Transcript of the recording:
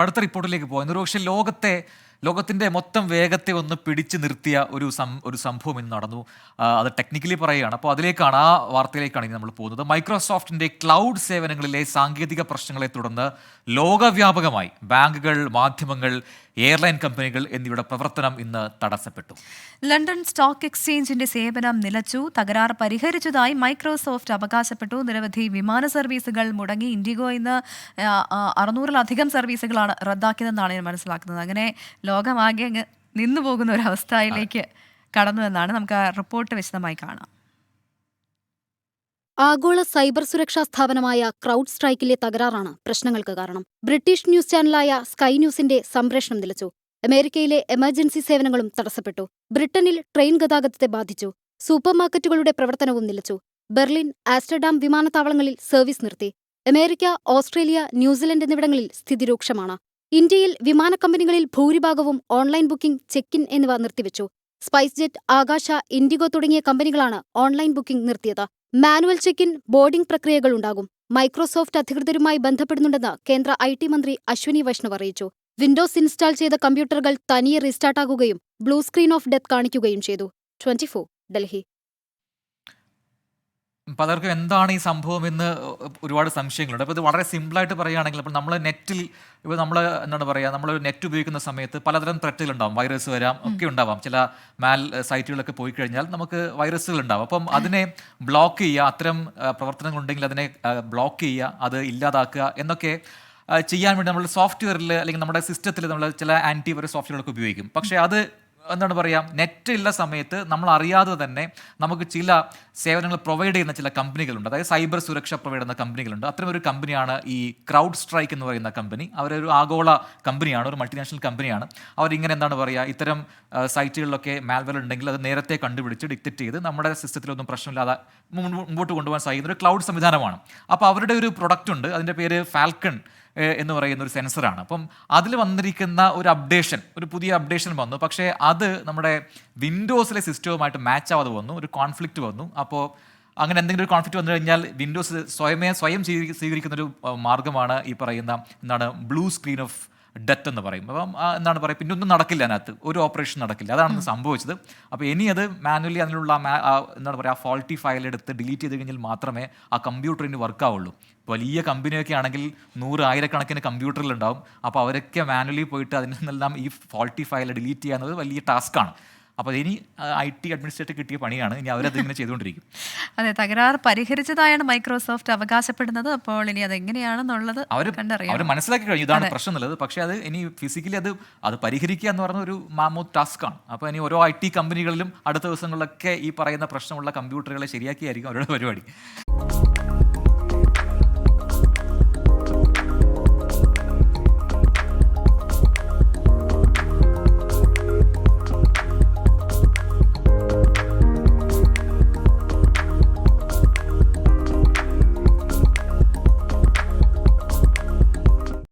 അടുത്ത റിപ്പോർട്ടിലേക്ക് പോകാം. ഒരുപക്ഷെ ലോകത്തിൻ്റെ മൊത്തം വേഗത്തെ ഒന്ന് പിടിച്ചു നിർത്തിയ ഒരു സംഭവം ഇന്ന് നടന്നു. അത് ടെക്നിക്കലി പറയുകയാണ്. അപ്പോൾ ആ വാർത്തയിലേക്കാണ് ഇനി നമ്മൾ പോകുന്നത്. മൈക്രോസോഫ്റ്റിൻ്റെ ക്ലൗഡ് സേവനങ്ങളിലെ സാങ്കേതിക പ്രശ്നങ്ങളെ തുടർന്ന് ലോകവ്യാപകമായി ബാങ്കുകൾ, മാധ്യമങ്ങൾ, എയർലൈൻ കമ്പനികൾ എന്നിവയുടെ പ്രവർത്തനം ഇന്ന് തടസ്സപ്പെട്ടു. ലണ്ടൻ സ്റ്റോക്ക് എക്സ്ചേഞ്ചിന്റെ സേവനം നിലച്ചു. തകരാർ പരിഹരിച്ചതായി മൈക്രോസോഫ്റ്റ് അവകാശപ്പെട്ടു. നിരവധി വിമാന സർവീസുകൾ മുടങ്ങി. ഇൻഡിഗോ ഇന്ന് 600-ലധികം സർവീസുകളാണ് റദ്ദാക്കിയതെന്നാണ് ഞാൻ മനസ്സിലാക്കുന്നത്. അങ്ങനെ ലോകമാകെ അങ്ങ് നിന്നു പോകുന്ന ഒരു അവസ്ഥയിലേക്ക് കടന്നു എന്നാണ്. നമുക്ക് ആ റിപ്പോർട്ട് വിശദമായി കാണാം. ആഗോള സൈബർ സുരക്ഷാ സ്ഥാപനമായ ക്രൗഡ് സ്ട്രൈക്കിലെ തകരാറാണ് പ്രശ്നങ്ങൾക്ക് കാരണം. ബ്രിട്ടീഷ് ന്യൂസ് ചാനലായ സ്കൈ ന്യൂസിന്റെ സംപ്രേഷണം നിലച്ചു. അമേരിക്കയിലെ എമർജൻസി സേവനങ്ങളും തടസ്സപ്പെട്ടു. ബ്രിട്ടനിൽ ട്രെയിൻ ഗതാഗതത്തെ ബാധിച്ചു. സൂപ്പർമാർക്കറ്റുകളുടെ പ്രവർത്തനവും നിലച്ചു. ബെർലിൻ, ആംസ്റ്റർഡാം വിമാനത്താവളങ്ങളിൽ സർവീസ് നിർത്തി. അമേരിക്ക, ഓസ്ട്രേലിയ, ന്യൂസിലൻഡ് എന്നിവിടങ്ങളിൽ സ്ഥിതി രൂക്ഷമാണ്. ഇന്ത്യയിൽ വിമാന കമ്പനികളിൽ ഭൂരിഭാഗവും ഓൺലൈൻ ബുക്കിംഗ്, ചെക്ക് ഇൻ എന്നിവ നിർത്തിവെച്ചു. സ്പൈസ് ജെറ്റ്, ആകാശ, ഇൻഡിഗോ തുടങ്ങിയ കമ്പനികളാണ് ഓൺലൈൻ ബുക്കിംഗ് നിർത്തിയത്. മാനുവൽ ചെക്ക് ഇൻ, ബോർഡിംഗ് പ്രക്രിയകളുണ്ടാകും. മൈക്രോസോഫ്റ്റ് അധികൃതരുമായി ബന്ധപ്പെടുന്നുണ്ടെന്ന് കേന്ദ്ര IT മന്ത്രി അശ്വിനി വൈഷ്ണവ് അറിയിച്ചു. വിൻഡോസ് ഇൻസ്റ്റാൾ ചെയ്ത കമ്പ്യൂട്ടറുകൾ തനിയെ റീസ്റ്റാർട്ടാകുകയും ബ്ലൂ സ്ക്രീൻ ഓഫ് ഡെത്ത് കാണിക്കുകയും ചെയ്തു. 24 ഡൽഹി. പലർക്കും എന്താണ് ഈ സംഭവം എന്ന് ഒരുപാട് സംശയങ്ങളുണ്ട്. അപ്പോൾ ഇത് വളരെ സിമ്പിളായിട്ട് പറയുകയാണെങ്കിൽ, അപ്പോൾ നമ്മൾ എന്താണ് പറയുക, നമ്മളൊരു നെറ്റ് ഉപയോഗിക്കുന്ന സമയത്ത് പലതരം ത്രെറ്റുകൾ ഉണ്ടാവും. വൈറസ് വരാം, ഒക്കെ ഉണ്ടാവാം. ചില സൈറ്റുകളൊക്കെ പോയി കഴിഞ്ഞാൽ നമുക്ക് വൈറസുകൾ ഉണ്ടാവും. അപ്പം അതിനെ ബ്ലോക്ക് ചെയ്യുക, അത്തരം പ്രവർത്തനങ്ങളുണ്ടെങ്കിൽ അതിനെ ബ്ലോക്ക് ചെയ്യുക, അത് ഇല്ലാതാക്കുക എന്നൊക്കെ ചെയ്യാൻ വേണ്ടി നമ്മൾ സോഫ്റ്റ്വെയറിൽ അല്ലെങ്കിൽ നമ്മുടെ സിസ്റ്റത്തിൽ നമ്മൾ ചില ആൻറ്റിവൈറസ് സോഫ്റ്റ്വെയറുകളൊക്കെ ഉപയോഗിക്കും. പക്ഷേ അത് എന്താണ് പറയുക, നെറ്റ് ഉള്ള സമയത്ത് നമ്മൾ അറിയാതെ തന്നെ നമുക്ക് ചില സേവനങ്ങൾ പ്രൊവൈഡ് ചെയ്യുന്ന ചില കമ്പനികളുണ്ട്. അതായത് സൈബർ സുരക്ഷ പ്രൊവൈഡ് ചെയ്യുന്ന കമ്പനികളുണ്ട്. അത്തരമൊരു കമ്പനിയാണ് ഈ ക്രൗഡ് സ്ട്രൈക്ക് എന്ന് പറയുന്ന കമ്പനി. അവരൊരു ആഗോള കമ്പനിയാണ്, ഒരു മൾട്ടിനാഷണൽ കമ്പനിയാണ്. അവരിങ്ങനെ എന്താണ് പറയുക, ഇത്തരം സൈറ്റുകളിലൊക്കെ മാൽവെയർ ഉണ്ടെങ്കിൽ അത് നേരത്തെ കണ്ടുപിടിച്ച് ഡിറ്റക്ട് ചെയ്ത് നമ്മുടെ സിസ്റ്റത്തിലൊന്നും പ്രശ്നമില്ലാതെ മുമ്പോട്ട് കൊണ്ടുപോകാൻ സാധിക്കുന്ന ഒരു ക്ലൗഡ് സംവിധാനമാണ്. അപ്പോൾ അവരുടെ ഒരു പ്രൊഡക്റ്റ് ഉണ്ട്, അതിൻ്റെ പേര് ഫാൽക്കൺ എന്ന് പറയുന്ന ഒരു സെൻസറാണ്. അപ്പം അതിൽ വന്നിരിക്കുന്ന ഒരു പുതിയ അപ്ഡേഷൻ വന്നു. പക്ഷേ അത് നമ്മുടെ വിൻഡോസിലെ സിസ്റ്റവുമായിട്ട് മാച്ച് ആവാതെ വന്നു, ഒരു കോൺഫ്ലിക്റ്റ് വന്നു. അപ്പോൾ അങ്ങനെ എന്തെങ്കിലും ഒരു കോൺഫ്ലിക്റ്റ് വന്നു കഴിഞ്ഞാൽ വിൻഡോസ് സ്വയം സ്വീകരിക്കുന്നൊരു മാർഗ്ഗമാണ് ഈ പറയുന്ന ബ്ലൂ സ്ക്രീൻ ഓഫ് ഡെത്ത് എന്ന് പറയും. അപ്പം എന്താണ് പറയുക, പിന്നെ ഒന്നും നടക്കില്ല, അതിനകത്ത് ഒരു ഓപ്പറേഷൻ നടക്കില്ല. അതാണ് സംഭവിച്ചത്. അപ്പോൾ ഇനി അത് മാനുവലി അതിനുള്ള എന്താണ് പറയുക, ആ ഫോൾട്ടി ഫയൽ എടുത്ത് ഡിലീറ്റ് ചെയ്ത് കഴിഞ്ഞാൽ മാത്രമേ ആ കമ്പ്യൂട്ടറിന് വർക്ക് ആവുള്ളൂ. വലിയ കമ്പനിയൊക്കെ ആണെങ്കിൽ 100,000-കണക്കിന് കമ്പ്യൂട്ടറിലുണ്ടാവും. അപ്പോൾ അവരൊക്കെ മാനുവലി പോയിട്ട് അതിൽ നിന്നെല്ലാം ഈ ഫോൾട്ടി ഫയൽ ഡിലീറ്റ് ചെയ്യുന്നത് വലിയ ടാസ്ക്കാണ്. അപ്പോൾ ഇനി IT അഡ്മിനിസ്ട്രേറ്റർ കിട്ടിയ പണിയാണ്. ഇനി അവരതിങ്ങനെ ചെയ്തുകൊണ്ടിരിക്കും. അതെ, തകരാർ പരിഹരിച്ചതായാണ് മൈക്രോസോഫ്റ്റ് അവകാശപ്പെടുന്നത്. അപ്പോൾ ഇനി അതെങ്ങനെയാണെന്നുള്ളത് അവർ മനസ്സിലാക്കി കഴിഞ്ഞു, ഇതാണ് പ്രശ്നം എന്നുള്ളത്. പക്ഷേ അത് ഇനി ഫിസിക്കലി അത് പരിഹരിക്കുക എന്ന് പറയുന്ന ഒരു മാമൂത്ത് ടാസ്ക്കാണ്. അപ്പോൾ ഇനി ഓരോ IT കമ്പനികളിലും അടുത്ത ദിവസങ്ങളിലൊക്കെ ഈ പറയുന്ന പ്രശ്നമുള്ള കമ്പ്യൂട്ടറുകളെ ശരിയാക്കിയായിരിക്കും അവരുടെ പരിപാടി.